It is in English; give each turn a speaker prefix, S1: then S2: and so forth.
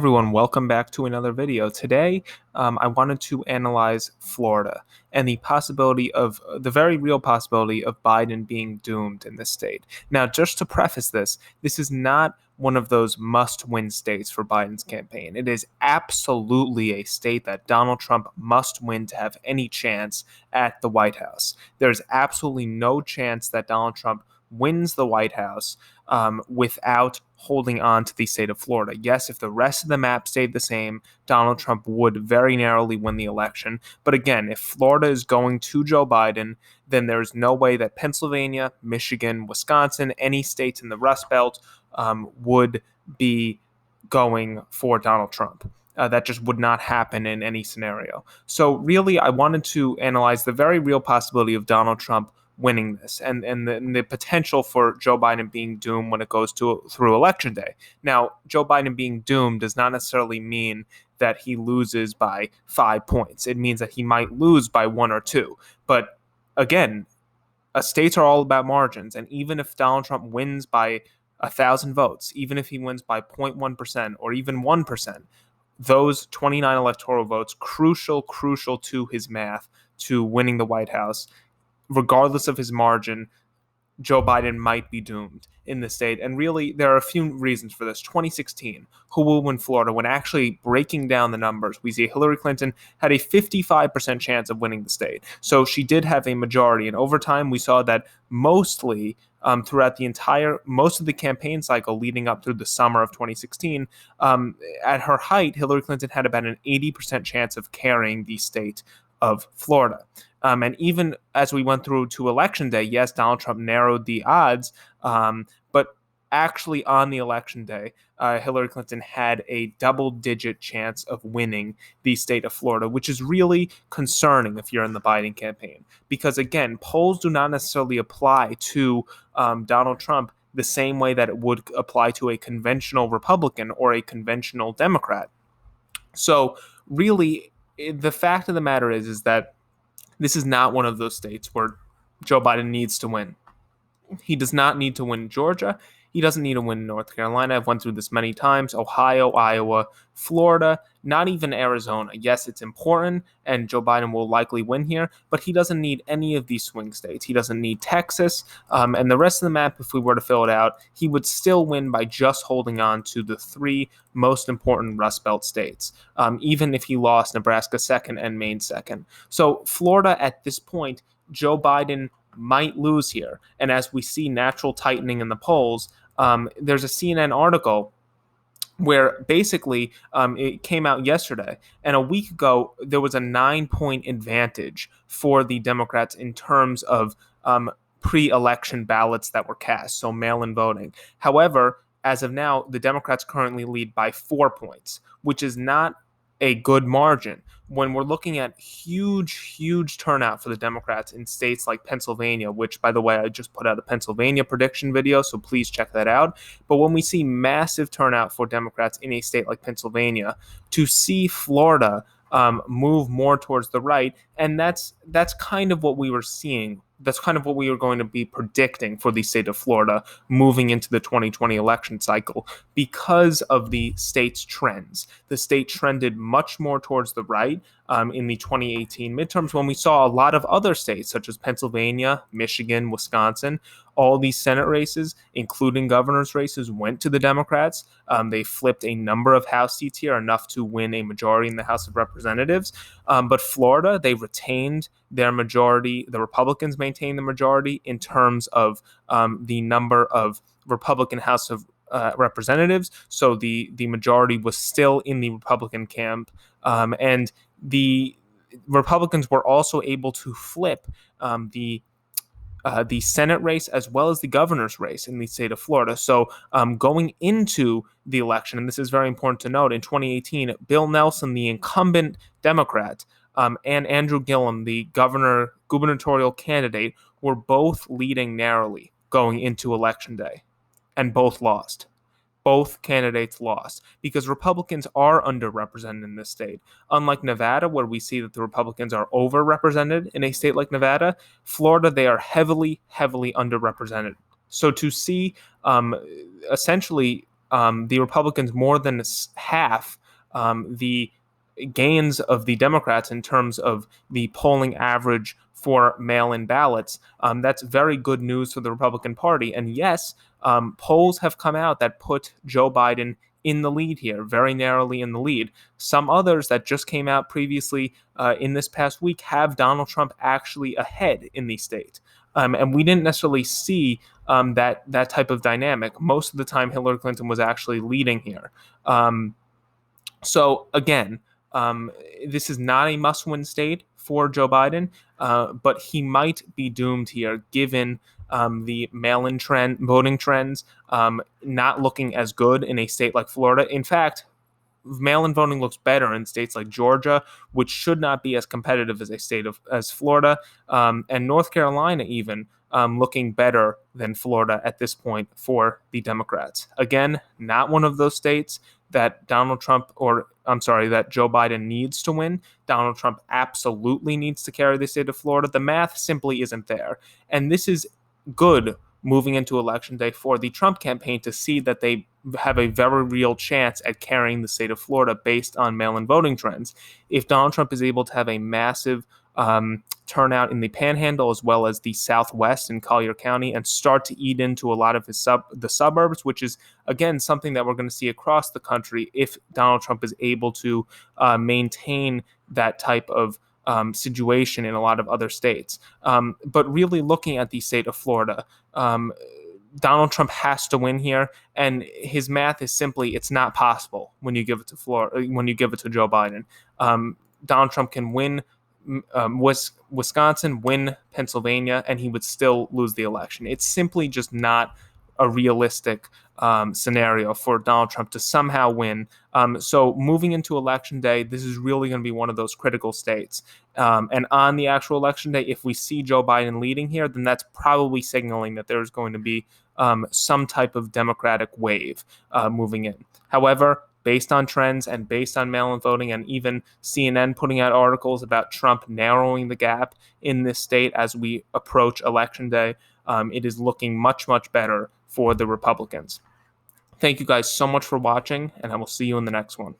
S1: Everyone, welcome back to another video. Today, I wanted to analyze Florida and the very real possibility of Biden being doomed in this state. Now, just to preface this is not one of those must-win states for Biden's campaign. It is absolutely a state that Donald Trump must win to have any chance at the White House. There's absolutely no chance that Donald Trump wins the White House without holding on to the state of Florida. Yes, if the rest of the map stayed the same, Donald Trump would very narrowly win the election. But again, if Florida is going to Joe Biden, then there's no way that Pennsylvania, Michigan, Wisconsin, any states in the Rust Belt would be going for Donald Trump. That just would not happen in any scenario. So really, I wanted to analyze the very real possibility of Donald Trump winning this and the potential for Joe Biden being doomed when it goes through election day. Now, Joe Biden being doomed does not necessarily mean that he loses by 5 points. It means that he might lose by 1 or 2. But again, states are all about margins. And even if Donald Trump wins by 1,000 votes, even if he wins by 0.1% or even 1%, those 29 electoral votes, crucial to his math to winning the White House, regardless of his margin, Joe Biden might be doomed in the state. And really, there are a few reasons for this. 2016, who will win Florida? When actually breaking down the numbers, we see Hillary Clinton had a 55% chance of winning the state. So she did have a majority. And over time, we saw that mostly throughout most of the campaign cycle leading up through the summer of 2016, at her height, Hillary Clinton had about an 80% chance of carrying the state of Florida. And even as we went through to election day, yes, Donald Trump narrowed the odds, but actually on the election day, Hillary Clinton had a double-digit chance of winning the state of Florida, which is really concerning if you're in the Biden campaign. Because again, polls do not necessarily apply to Donald Trump the same way that it would apply to a conventional Republican or a conventional Democrat. So really, the fact of the matter is that this is not one of those states where Joe Biden needs to win. He does not need to win Georgia. He doesn't need to win North Carolina. I've went through this many times. Ohio, Iowa, Florida, not even Arizona. Yes, it's important, and Joe Biden will likely win here, but he doesn't need any of these swing states. He doesn't need Texas, and the rest of the map, if we were to fill it out, he would still win by just holding on to the 3 most important Rust Belt states, even if he lost Nebraska second and Maine second. So Florida at this point, Joe Biden might lose here. And as we see natural tightening in the polls, there's a CNN article where basically it came out yesterday, and a week ago there was a 9-point advantage for the Democrats in terms of pre-election ballots that were cast, so mail-in voting. However, as of now, the Democrats currently lead by 4 points, which is not a good margin. When we're looking at huge turnout for the Democrats in states like Pennsylvania, which, by the way, I just put out a Pennsylvania prediction video, so please check that out. But when we see massive turnout for Democrats in a state like Pennsylvania, to see Florida move more towards the right, and that's kind of what we were seeing. That's kind of what we were going to be predicting for the state of Florida moving into the 2020 election cycle because of the state's trends. The state trended much more towards the right in the 2018 midterms, when we saw a lot of other states such as Pennsylvania, Michigan, Wisconsin, all these Senate races, including governor's races, went to the Democrats. They flipped a number of House seats here, enough to win a majority in the House of Representatives. But Florida, they retained their majority. The Republicans maintained the majority in terms of the number of Republican House of Representatives. So the majority was still in the Republican camp. And the Republicans were also able to flip the Senate race as well as the governor's race in the state of Florida. So going into the election, and this is very important to note, in 2018, Bill Nelson, the incumbent Democrat, and Andrew Gillum, the gubernatorial candidate, were both leading narrowly going into election day, and both lost. Both candidates lost because Republicans are underrepresented in this state. Unlike Nevada, where we see that the Republicans are overrepresented in a state like Nevada, Florida, they are heavily underrepresented. So to see essentially the Republicans more than half the gains of the Democrats in terms of the polling average for mail-in ballots. That's very good news for the Republican Party. And yes, polls have come out that put Joe Biden in the lead here, very narrowly in the lead. Some others that just came out previously in this past week have Donald Trump actually ahead in the state. And we didn't necessarily see that type of dynamic. Most of the time, Hillary Clinton was actually leading here. So again, um, this is not a must-win state for Joe Biden, but he might be doomed here given the mail-in voting trends not looking as good in a state like Florida. In fact, mail-in voting looks better in states like Georgia, which should not be as competitive as a state as Florida, and North Carolina even looking better than Florida at this point for the Democrats. Again, not one of those states that that Joe Biden needs to win. Donald Trump absolutely needs to carry the state of Florida. The math simply isn't there, and this is good moving into election day for the Trump campaign to see that they have a very real chance at carrying the state of Florida based on mail-in voting trends. If Donald Trump is able to have a massive turnout in the Panhandle as well as the Southwest in Collier County and start to eat into a lot of the suburbs, which is again something that we're going to see across the country if Donald Trump is able to maintain that type of situation in a lot of other states. But really looking at the state of Florida, Donald Trump has to win here, and his math is simply it's not possible when you give it to Joe Biden. Donald Trump can win Wisconsin, win Pennsylvania, and he would still lose the election. It's simply just not a realistic scenario for Donald Trump to somehow win. So moving into election day, this is really going to be one of those critical states. And on the actual election day, if we see Joe Biden leading here, then that's probably signaling that there's going to be some type of Democratic wave moving in. However, based on trends and based on mail-in voting and even CNN putting out articles about Trump narrowing the gap in this state as we approach election day, it is looking much, much better for the Republicans. Thank you guys so much for watching, and I will see you in the next one.